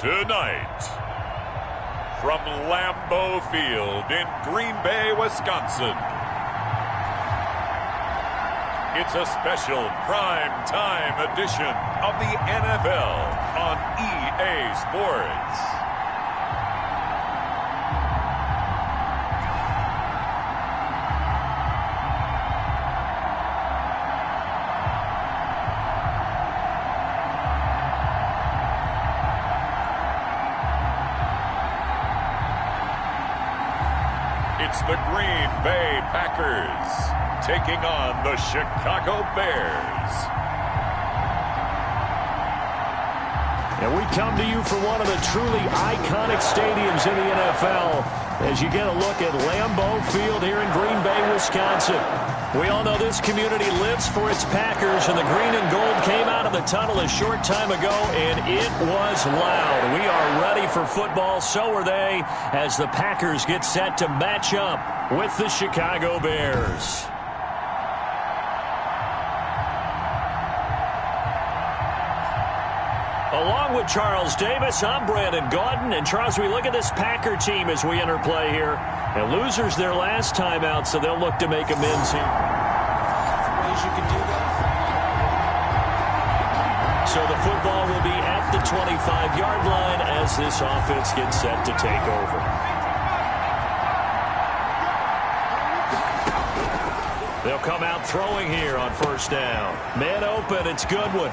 Tonight, from Lambeau Field in Green Bay, Wisconsin, it's a special prime time edition of the NFL on EA Sports. It's the Green Bay Packers taking on the Chicago Bears. And we come to you from one of the truly iconic stadiums in the NFL as you get a look at Lambeau Field here in Green Bay, Wisconsin. We all know this community lives for its Packers, and the green and gold came out of the tunnel a short time ago, and it was loud. We are ready for football, so are they, as the Packers get set to match up with the Chicago Bears. Along with Charles Davis, I'm Brandon Gaudin. And Charles, we look at this Packer team as we enter play here. And losers their last time out, so they'll look to make amends here. Ways you can do that. So the football will be at the 25-yard line as this offense gets set to take over. They'll come out throwing here on first down. Man open, it's Goodwin.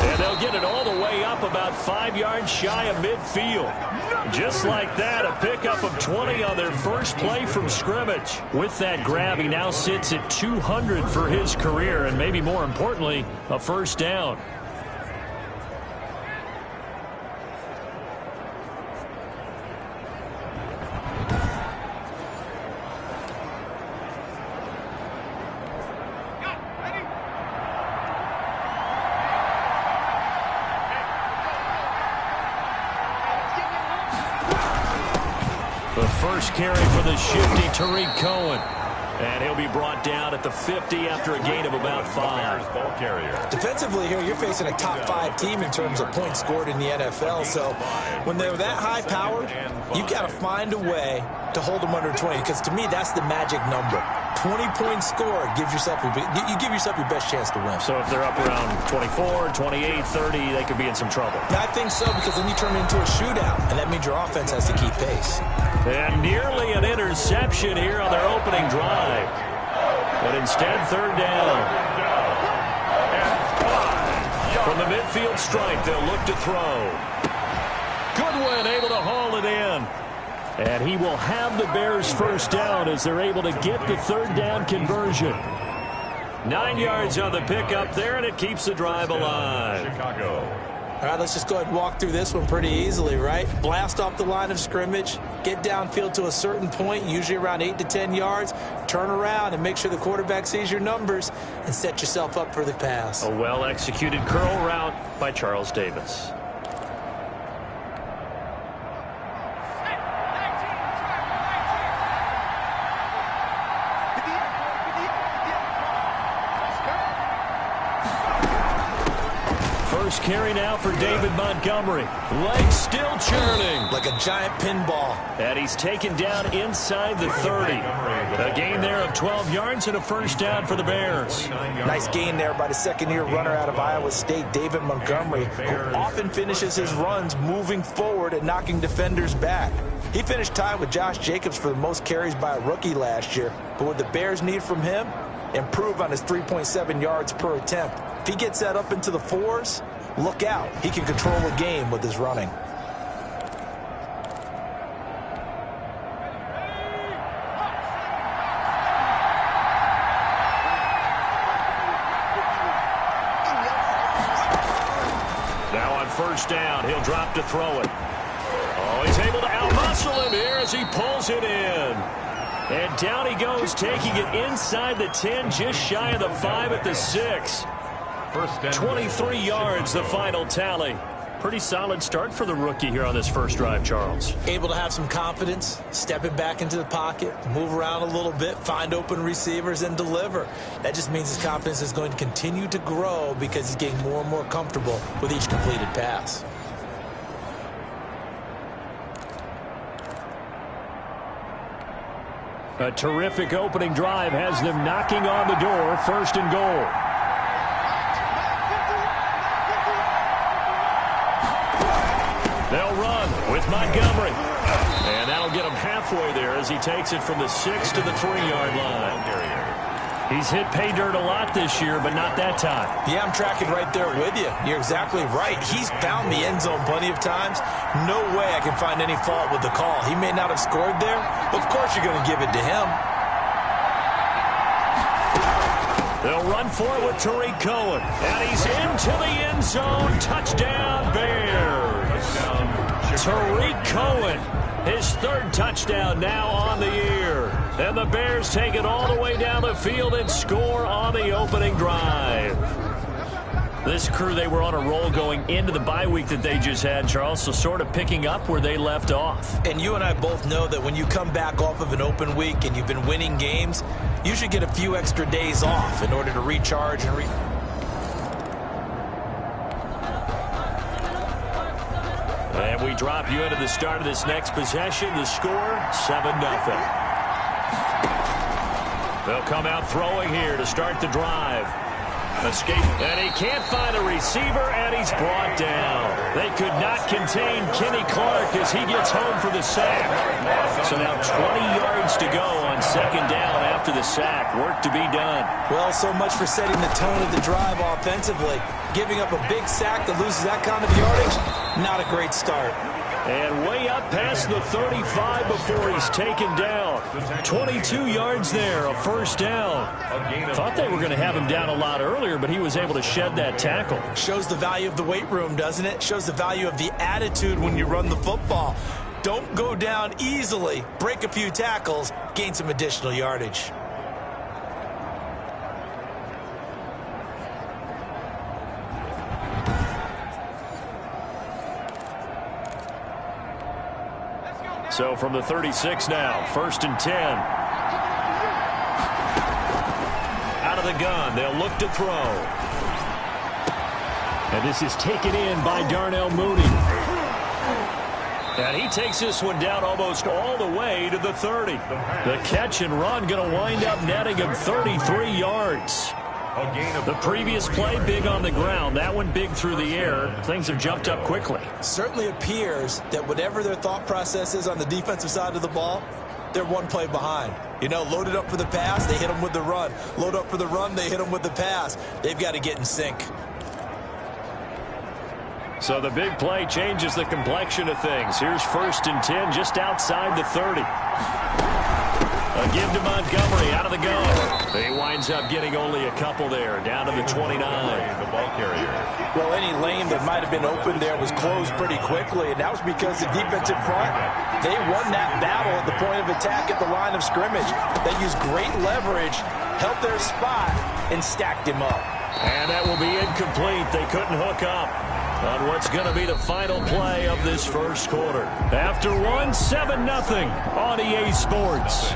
And they'll get it all the way up about 5 yards shy of midfield. Just like that, a pickup of 20 on their first play from scrimmage. With that grab, he now sits at 200 for his career, and maybe more importantly, a first down. The first carry for the shifty Tariq Cohen. And he'll be brought down at the 50 after a gain of about 5. Ball carrier. Defensively here, you're facing a top-5 team in terms of points scored in the NFL. So when they're that high-powered, you've got to find a way to hold them under 20. Because to me, that's the magic number. 20-point score gives yourself you give yourself your best chance to win. So if they're up around 24, 28, 30, they could be in some trouble. I think so, because then you turn it into a shootout, and that means your offense has to keep pace. And nearly an interception here on their opening drive. But instead, third down. From the midfield stripe, they'll look to throw. Goodwin able to haul it in. And he will have the Bears first down as they're able to get the third down conversion. 9 yards on the pickup there, and it keeps the drive alive. Chicago. All right, let's just go ahead and walk through this one pretty easily, right? Blast off the line of scrimmage, get downfield to a certain point, usually around 8 to 10 yards, turn around and make sure the quarterback sees your numbers and set yourself up for the pass. A well-executed curl route by Charles Davis. First carry now for David Montgomery. Legs still churning. Like a giant pinball. And he's taken down inside the 30. A gain there of 12 yards and a first down for the Bears. Nice gain there by the second-year runner out of Iowa State, David Montgomery, who often finishes his runs moving forward and knocking defenders back. He finished tied with Josh Jacobs for the most carries by a rookie last year. But what the Bears need from him, improve on his 3.7 yards per attempt. If he gets that up into the 4s, look out. He can control the game with his running. Now on first down, he'll drop to throw it. Oh, he's able to outmuscle him here as he pulls it in. And down he goes, taking it inside the 10, just shy of the 5 at the 6. 23 yards, the final tally. Pretty solid start for the rookie here on this first drive, Charles. Able to have some confidence, stepping back into the pocket, move around a little bit, find open receivers, and deliver. That just means his confidence is going to continue to grow because he's getting more and more comfortable with each completed pass. A terrific opening drive has them knocking on the door, 1st and goal. They'll run with Montgomery. And that'll get him halfway there as he takes it from the 6 to the 3-yard line. He's hit pay dirt a lot this year, but not that time. Yeah, I'm tracking right there with you. You're exactly right. He's found the end zone plenty of times. No way I can find any fault with the call. He may not have scored there, but of course you're going to give it to him. They'll run for it with Tariq Cohen. And he's into the end zone. Touchdown, Bears. Tariq Cohen, his 3rd touchdown now on the year. And the Bears take it all the way down the field and score on the opening drive. This crew, they were on a roll going into the bye week that they just had, Charles, so sort of picking up where they left off. And you and I both know that when you come back off of an open week and you've been winning games, you should get a few extra days off in order to recharge and And we drop you into the start of this next possession. The score, 7-0. They'll come out throwing here to start the drive. Escape, and he can't find a receiver, and he's brought down. They could not contain Kenny Clark as he gets home for the sack. So now 20 yards to go on 2nd down after the sack. Work to be done. Well, so much for setting the tone of the drive offensively. Giving up a big sack that loses that kind of yardage, not a great start. And way up past the 35 before he's taken down. 22 yards there, a 1st down. Thought they were going to have him down a lot earlier, but he was able to shed that tackle. Shows the value of the weight room, doesn't it? Shows the value of the attitude when you run the football. Don't go down easily. Break a few tackles, gain some additional yardage. So from the 36 now, 1st and 10. Out of the gun, they'll look to throw. And this is taken in by Darnell Mooney. And he takes this one down almost all the way to the 30. The catch and run going to wind up netting him 33 yards. The previous play, big on the ground. That one big through the air. Things have jumped up quickly. Certainly appears that whatever their thought process is on the defensive side of the ball, they're one play behind. You know, loaded up for the pass, they hit them with the run. Load up for the run, they hit them with the pass. They've got to get in sync. So the big play changes the complexion of things. Here's 1st and 10 just outside the 30. A give to Montgomery out of the gun. He winds up getting only a couple there, down to the 29. The ball carrier. Well, any lane that might have been open there was closed pretty quickly, and that was because the defensive front, they won that battle at the point of attack at the line of scrimmage. They used great leverage, held their spot, and stacked him up. And that will be incomplete. They couldn't hook up on what's going to be the final play of this 1st quarter. After one, 7-0 on EA Sports.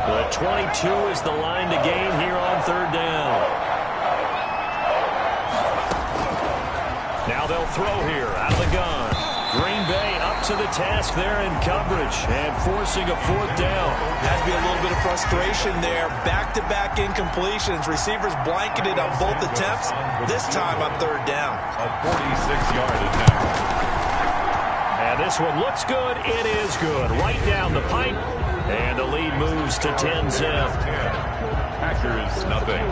The 22 is the line to gain here on 3rd down. Now they'll throw here out of the gun. Green Bay up to the task there in coverage and forcing a 4th down. Has to be a little bit of frustration there. Back-to-back incompletions. Receivers blanketed on both attempts. This time on 3rd down. A 46-yard attempt. And this one looks good. It is good. Right down the pipe. And the lead moves to 10-zip. Packers, nothing.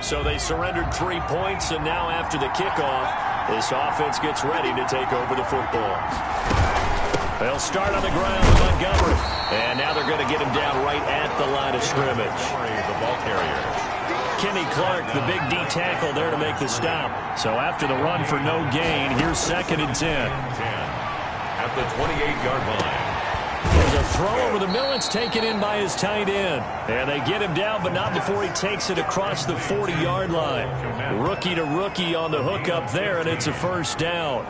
So they surrendered 3 points, and now after the kickoff, this offense gets ready to take over the football. They'll start on the ground with Montgomery. And now they're going to get him down right at the line of scrimmage. The ball carrier. Kenny Clark, the big D tackle there to make the stop. So after the run for no gain, here's 2nd and 10. At the 28-yard line. There's a throw over the middle. It's taken in by his tight end. And they get him down, but not before he takes it across the 40-yard line. Rookie to rookie on the hook up there, and it's a first down.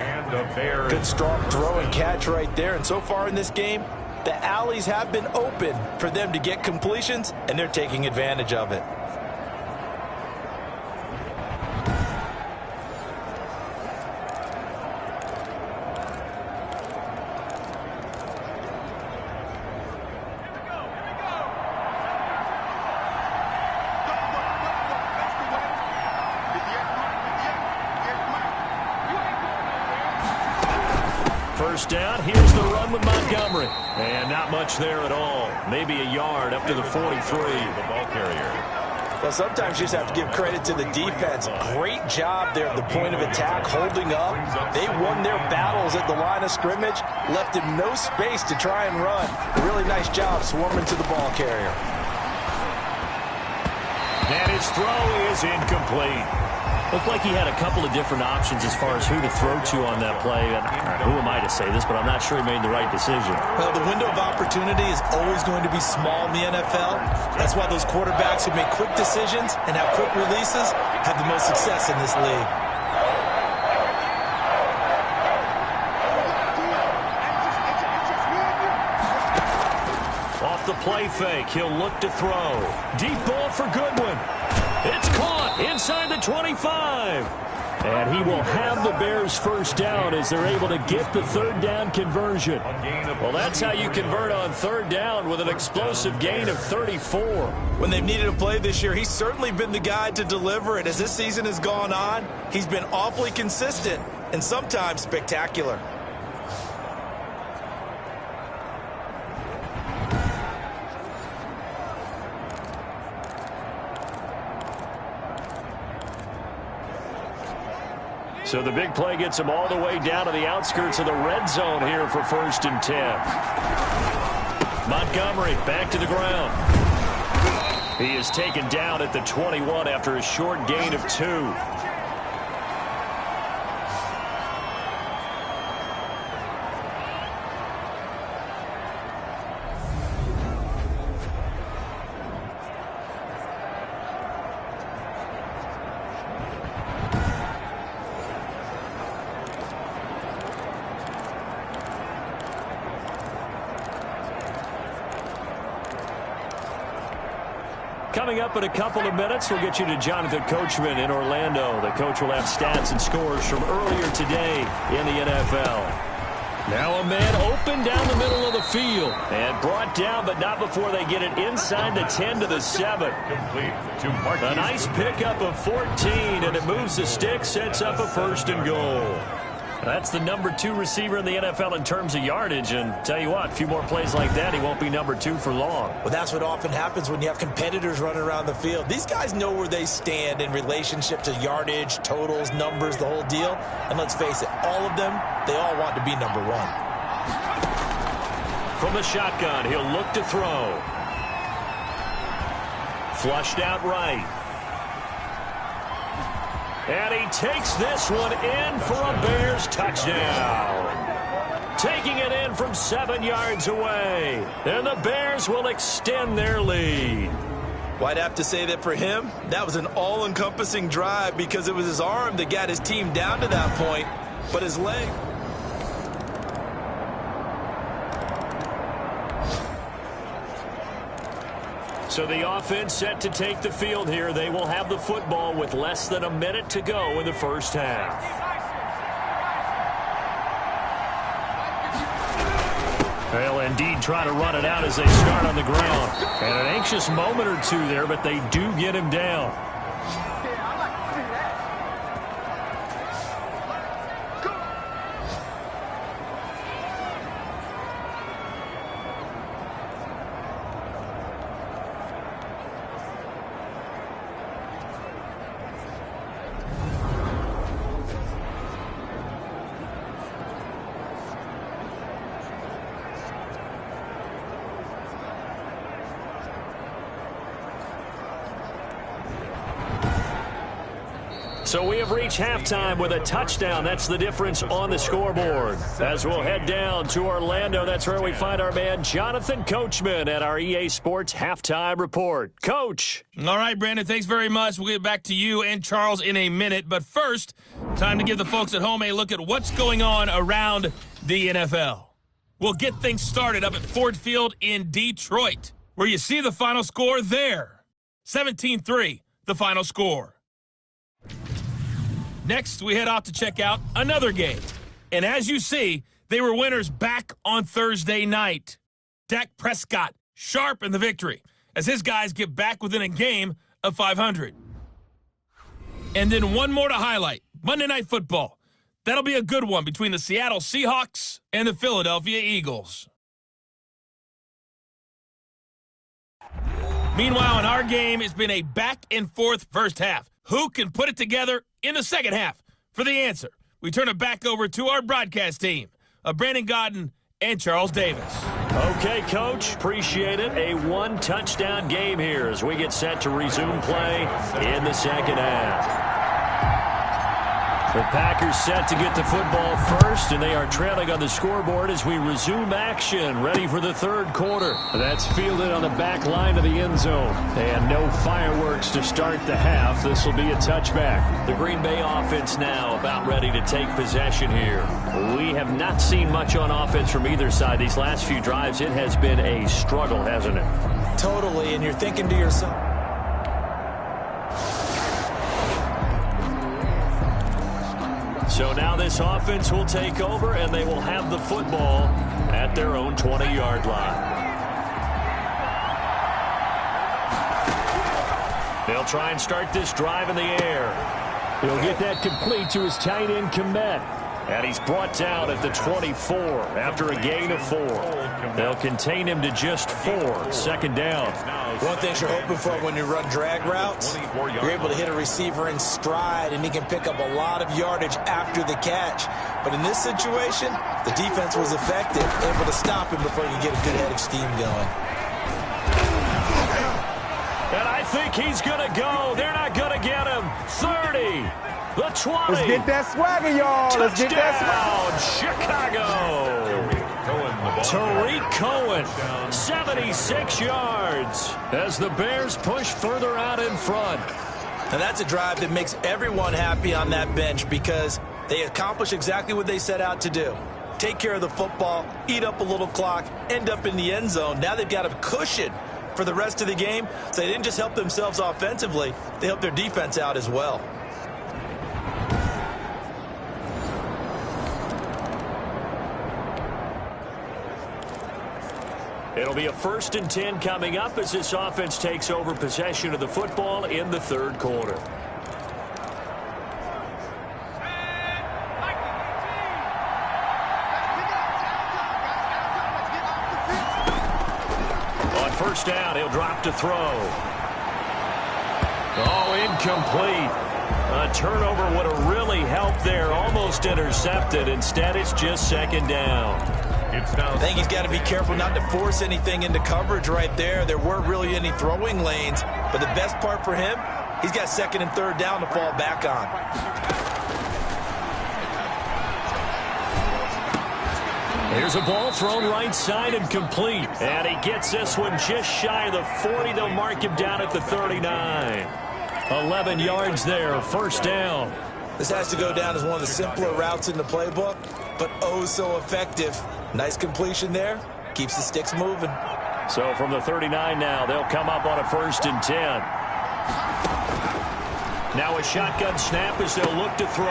Good strong throw and catch right there. And so far in this game, the alleys have been open for them to get completions, and they're taking advantage of it. First down, here's the run with Montgomery. And not much there at all. Maybe a yard up to the 43. The ball carrier. Well, sometimes you just have to give credit to the defense. Great job there at the point of attack, holding up. They won their battles at the line of scrimmage, left him no space to try and run. A really nice job swarming to the ball carrier. And his throw is incomplete. Looked like he had a couple of different options as far as who to throw to on that play. And who am I to say this, but I'm not sure he made the right decision. Well, the window of opportunity is always going to be small in the NFL. That's why those quarterbacks who make quick decisions and have quick releases have the most success in this league. Off the play fake, he'll look to throw. Deep ball for Goodwin. It's caught inside the 25. And he will have the Bears first down as they're able to get the third down conversion. Well, that's how you convert on third down with an explosive gain of 34. When they've needed a play this year, he's certainly been the guy to deliver it. As this season has gone on, he's been awfully consistent and sometimes spectacular. So the big play gets him all the way down to the outskirts of the red zone here for 1st and 10. Montgomery back to the ground. He is taken down at the 21 after a short gain of 2. Coming up in a couple of minutes, we'll get you to Jonathan Coachman in Orlando. The coach will have stats and scores from earlier today in the NFL. Now a man open down the middle of the field and brought down, but not before they get it inside the 10 to the 7. A nice pickup of 14, and it moves the stick, sets up a 1st and goal. That's the number 2 receiver in the NFL in terms of yardage, and tell you what, a few more plays like that, he won't be number 2 for long. Well, that's what often happens when you have competitors running around the field. These guys know where they stand in relationship to yardage, totals, numbers, the whole deal. And let's face it, all of them, they all want to be number 1. From the shotgun, he'll look to throw. Flushed out right. And he takes this one in for a Bears touchdown. Taking it in from 7 yards away. And the Bears will extend their lead. Well, I'd have to say that for him, that was an all-encompassing drive because it was his arm that got his team down to that point, but his leg. So the offense set to take the field here. They will have the football with less than a minute to go in the first half. They'll indeed try to run it out as they start on the ground. And an anxious moment or two there, but they do get him down. So we have reached halftime with a touchdown. That's the difference on the scoreboard. As we'll head down to Orlando, that's where we find our man Jonathan Coachman at our EA Sports Halftime Report. Coach. All right, Brandon, thanks very much. We'll get back to you and Charles in a minute. But first, time to give the folks at home a look at what's going on around the NFL. We'll get things started up at Ford Field in Detroit, where you see the final score there. 17-3, the final score. Next, we head off to check out another game. And as you see, they were winners back on Thursday night. Dak Prescott sharp in the victory as his guys get back within a game of 500. And then one more to highlight, Monday Night Football. That'll be a good one between the Seattle Seahawks and the Philadelphia Eagles. Meanwhile, in our game, it's been a back-and-forth first half. Who can put it together in the second half? For the answer, we turn it back over to our broadcast team of Brandon Gaudin and Charles Davis. Okay, Coach, appreciate it. A one-touchdown game here as we get set to resume play in the second half. The Packers set to get the football first, and they are trailing on the scoreboard as we resume action, ready for the third quarter. That's fielded on the back line of the end zone. And no fireworks to start the half. This will be a touchback. The Green Bay offense now about ready to take possession here. We have not seen much on offense from either side. These last few drives, it has been a struggle, hasn't it? Totally, and you're thinking to yourself, so now this offense will take over, and they will have the football at their own 20-yard line. They'll try and start this drive in the air. He'll get that complete to his tight end, Kmet. And he's brought down at the 24 after a gain of 4. They'll contain him to just 4. Second down. One thing you're hoping for when you run drag routes, you're able to hit a receiver in stride, and he can pick up a lot of yardage after the catch. But in this situation, the defense was effective, able to stop him before he could get a good head of steam going. And I think he's going to go. They're not going to get him. 30. The 20. Let's get that swagger, y'all. Let's get that swagger. Chicago. Tariq Cohen, 76 yards as the Bears push further out in front. And that's a drive that makes everyone happy on that bench because they accomplish exactly what they set out to do. Take care of the football, eat up a little clock, end up in the end zone. Now they've got a cushion for the rest of the game. So they didn't just help themselves offensively, they helped their defense out as well. It'll be a 1st and 10 coming up as this offense takes over possession of the football in the third quarter. On first down, he'll drop to throw. Oh, incomplete. A turnover would have really helped there. Almost intercepted. Instead, it's just second down. I think he's got to be careful not to force anything into coverage right there. There weren't really any throwing lanes, but the best part for him, he's got second and third down to fall back on. Here's a ball thrown right side and complete. And he gets this one just shy of the 40. They'll mark him down at the 39. 11 yards there, first down. This has to go down as one of the simpler routes in the playbook, but oh so effective. Nice completion there. Keeps the sticks moving. So from the 39 now, they'll come up on a 1st and 10. Now a shotgun snap as they'll look to throw.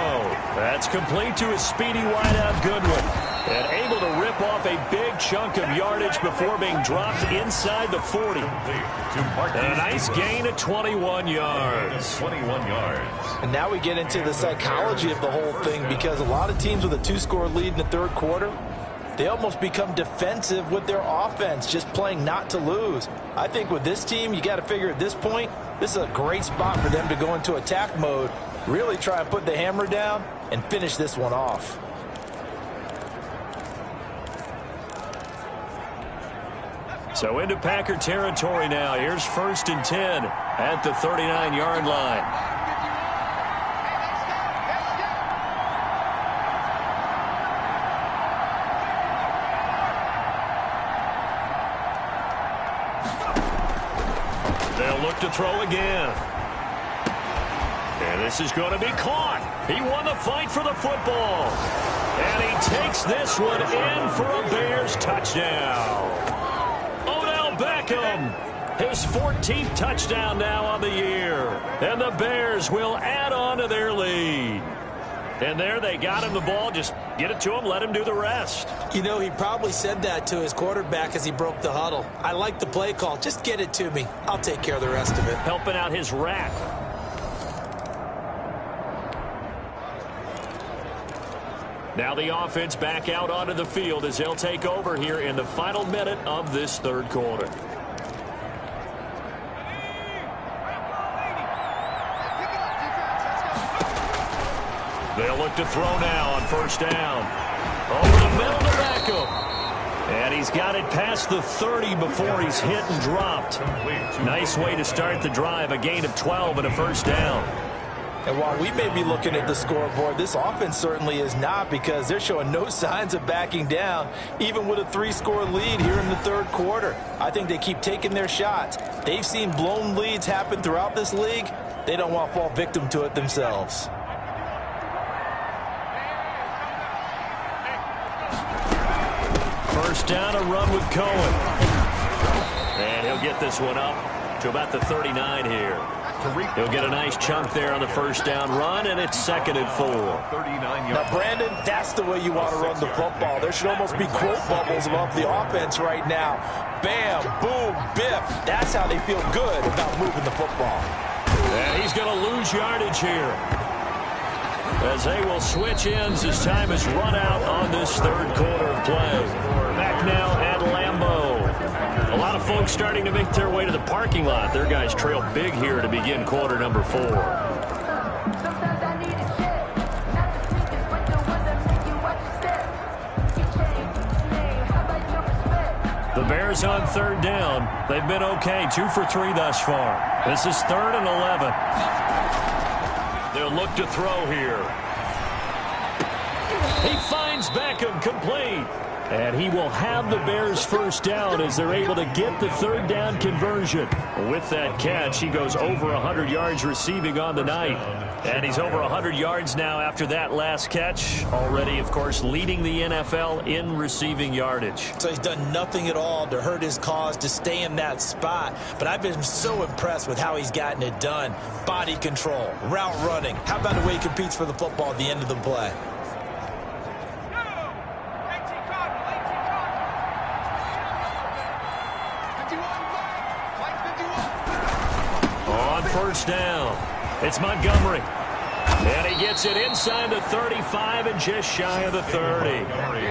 That's complete to a speedy wideout Goodwin. And able to rip off a big chunk of yardage before being dropped inside the 40. A nice gain of 21 yards. 21 yards. And now we get into the psychology of the whole thing because a lot of teams with a 2-score lead in the third quarter, they almost become defensive with their offense, just playing not to lose. I think with this team, you got to figure at this point, this is a great spot for them to go into attack mode, really try and put the hammer down and finish this one off. So into Packer territory now. Here's 1st and 10 at the 39-yard line. look to throw again. And this is going to be caught. He won the fight for the football. And he takes this one in for a Bears touchdown. Odell Beckham, his 14th touchdown now on the year. And the Bears will add on to their lead. And there they got him the ball. Just get it to him, let him do the rest. You know, he probably said that to his quarterback as he broke the huddle. I like the play call. Just get it to me. I'll take care of the rest of it. Helping out his rack. Now the offense back out onto the field as they'll take over here in the final minute of this third quarter. They'll look to throw now on first down. Over the middle to Beckham. And he's got it past the 30 before he's hit and dropped. Nice way to start the drive. A gain of 12 and a first down. And while we may be looking at the scoreboard, this offense certainly is not, because they're showing no signs of backing down, even with a 3-score lead here in the third quarter. I think they keep taking their shots. They've seen blown leads happen throughout this league. They don't want to fall victim to it themselves. First down, a run with Cohen. And he'll get this one up to about the 39 here. He'll get a nice chunk there on the first down run, and it's 2nd and 4. Now, Brandon, that's the way you want to run the football. There should almost be quote bubbles above the offense right now. Bam, boom, biff. That's how they feel good about moving the football. And he's going to lose yardage here, as they will switch ends as time is run out on this third quarter of play. Back now at Lambeau. A lot of folks starting to make their way to the parking lot. Their guys trail big here to begin quarter number 4. The Bears on third down. They've been okay, 2 for 3 thus far. This is 3rd and 11. They'll look to throw here. He finds Beckham complete. And he will have the Bears first down as they're able to get the third down conversion. With that catch, he goes over 100 yards receiving on the night. And he's over 100 yards now after that last catch. Already, of course, leading the NFL in receiving yardage. So he's done nothing at all to hurt his cause, to stay in that spot. But I've been so impressed with how he's gotten it done. Body control, route running. How about the way he competes for the football at the end of the play? First down. It's Montgomery. And he gets it inside the 35 and just shy of the 30.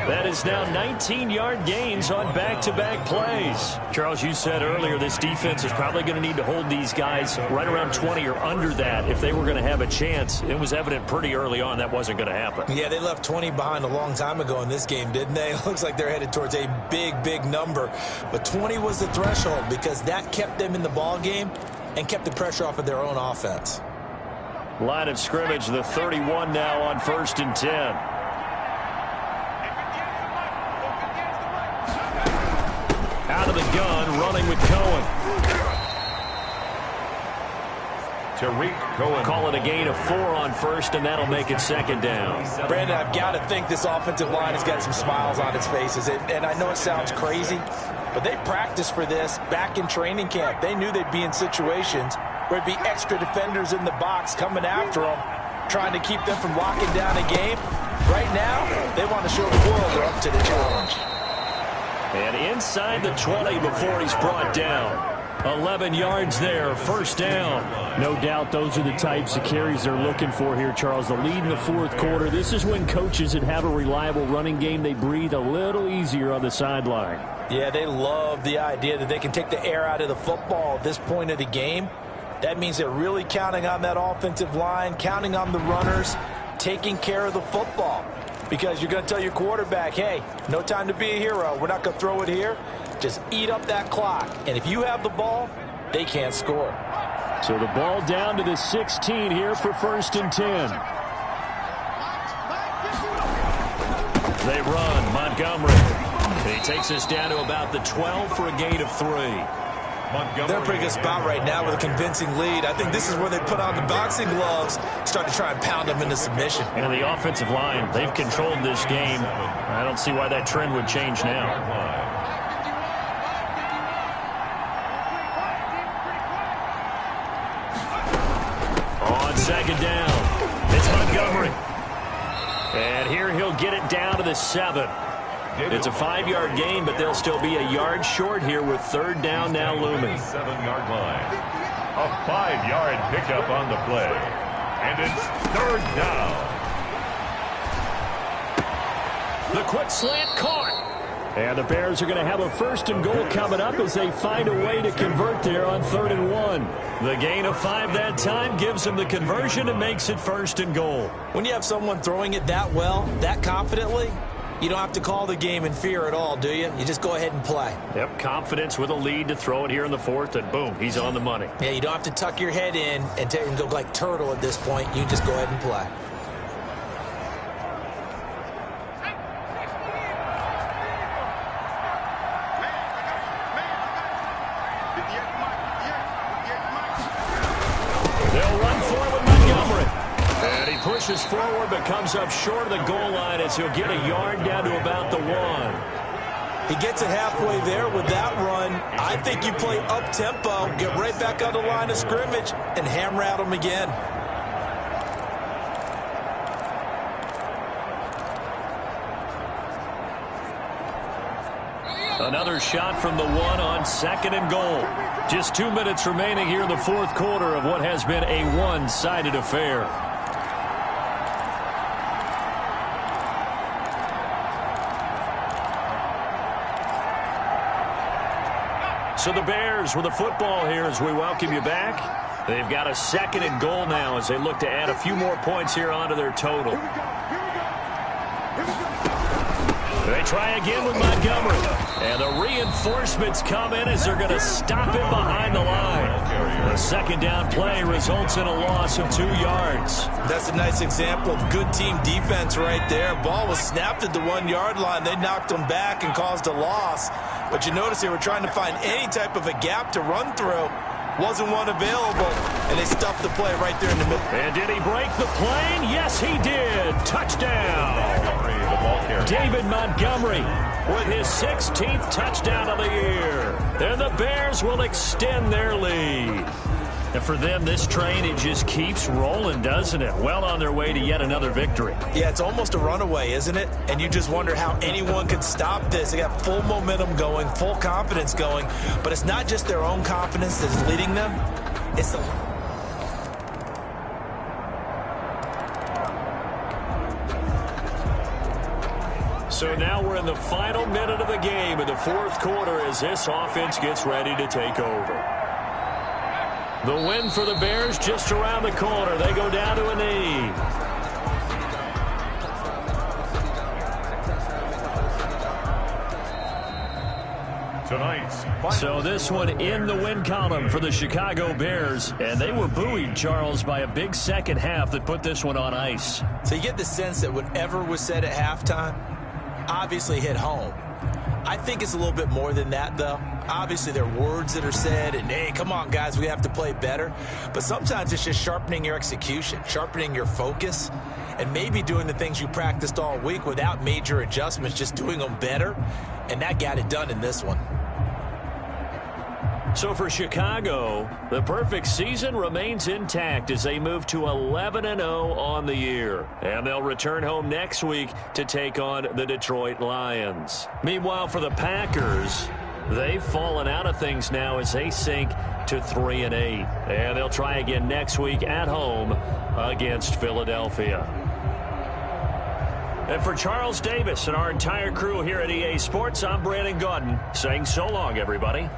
That is now 19-yard gains on back-to-back plays. Charles, you said earlier this defense is probably going to need to hold these guys right around 20 or under that if they were going to have a chance. It was evident pretty early on that wasn't going to happen. Yeah, they left 20 behind a long time ago in this game, didn't they? It looks like they're headed towards a big, big number. But 20 was the threshold because that kept them in the ball game and kept the pressure off of their own offense. Line of scrimmage, the 31 now on 1st and 10. Out of the gun, running with Cohen. Tariq Cohen. Call it a gain of 4 on first, and that'll make it 2nd down. Brandon, I've got to think this offensive line has got some smiles on its faces. And I know it sounds crazy, but they practiced for this back in training camp. They knew they'd be in situations where it'd be extra defenders in the box coming after them, trying to keep them from locking down a game. Right now, they want to show the world they're up to the challenge. And inside the 20 before he's brought down. 11 yards there, first down. No doubt those are the types of carries they're looking for here, Charles. The lead in the fourth quarter. This is when coaches that have a reliable running game, they breathe a little easier on the sideline. Yeah, they love the idea that they can take the air out of the football at this point of the game. That means they're really counting on that offensive line, counting on the runners, taking care of the football. Because you're going to tell your quarterback, hey, no time to be a hero. We're not going to throw it here. Just eat up that clock. And if you have the ball, they can't score. So the ball down to the 16 here for 1st and 10. They run, Montgomery. And he takes us down to about the 12 for a gain of 3. They're in a pretty good spot right now with a convincing lead. I think this is where they put on the boxing gloves, start to try and pound them into submission. And the offensive line, they've controlled this game. I don't see why that trend would change now. On second down, it's Montgomery. And here he'll get it down to the 7. It's a 5-yard gain, but they'll still be a yard short here with third down now looming. 7-yard line. A 5-yard pickup on the play. And it's third down. The quick slant caught. And the Bears are going to have a 1st and goal coming up as they find a way to convert there on 3rd and 1. The gain of 5 that time gives them the conversion and makes it 1st and goal. When you have someone throwing it that well, that confidently, you don't have to call the game in fear at all, do you? You just go ahead and play. Yep, confidence with a lead to throw it here in the 4th, and boom, he's on the money. Yeah, you don't have to tuck your head in and go like turtle at this point. You just go ahead and play. They'll run for it with Montgomery. And he pushes forward but comes up short of the goal line as he'll get a yard down to about the 1. He gets it halfway there with that run. I think you play up-tempo, get right back on the line of scrimmage, and hammer at him again. Another shot from the 1 on 2nd and goal. Just 2 minutes remaining here in the 4th quarter of what has been a one-sided affair. So the Bears with the football here as we welcome you back. They've got a 2nd and goal now as they look to add a few more points here onto their total. They try again with Montgomery. And the reinforcements come in as they're going to stop him behind the line. The 2nd down play results in a loss of 2 yards. That's a nice example of good team defense right there. Ball was snapped at the 1-yard line. They knocked him back and caused a loss. But you notice they were trying to find any type of a gap to run through. Wasn't one available, and they stuffed the play right there in the middle. And did he break the plane? Yes, he did. Touchdown. David Montgomery with his 16th touchdown of the year. And the Bears will extend their lead. And for them, this train, it just keeps rolling, doesn't it? Well on their way to yet another victory. Yeah, it's almost a runaway, isn't it? And you just wonder how anyone could stop this. They got full momentum going, full confidence going. But it's not just their own confidence that's leading them. It's the... So now we're in the final minute of the game in the 4th quarter as this offense gets ready to take over. The win for the Bears just around the corner. They go down to a knee. So this one in the win column for the Chicago Bears. And they were buoyed, Charles, by a big second half that put this one on ice. So you get the sense that whatever was said at halftime obviously hit home. I think it's a little bit more than that, though. Obviously, there are words that are said, and, hey, come on, guys, we have to play better. But sometimes it's just sharpening your execution, sharpening your focus, and maybe doing the things you practiced all week without major adjustments, just doing them better. And that got it done in this one. So for Chicago, the perfect season remains intact as they move to 11-0 on the year. And they'll return home next week to take on the Detroit Lions. Meanwhile, for the Packers, they've fallen out of things now as they sink to 3-8. And they'll try again next week at home against Philadelphia. And for Charles Davis and our entire crew here at EA Sports, I'm Brandon Gaudin saying so long, everybody.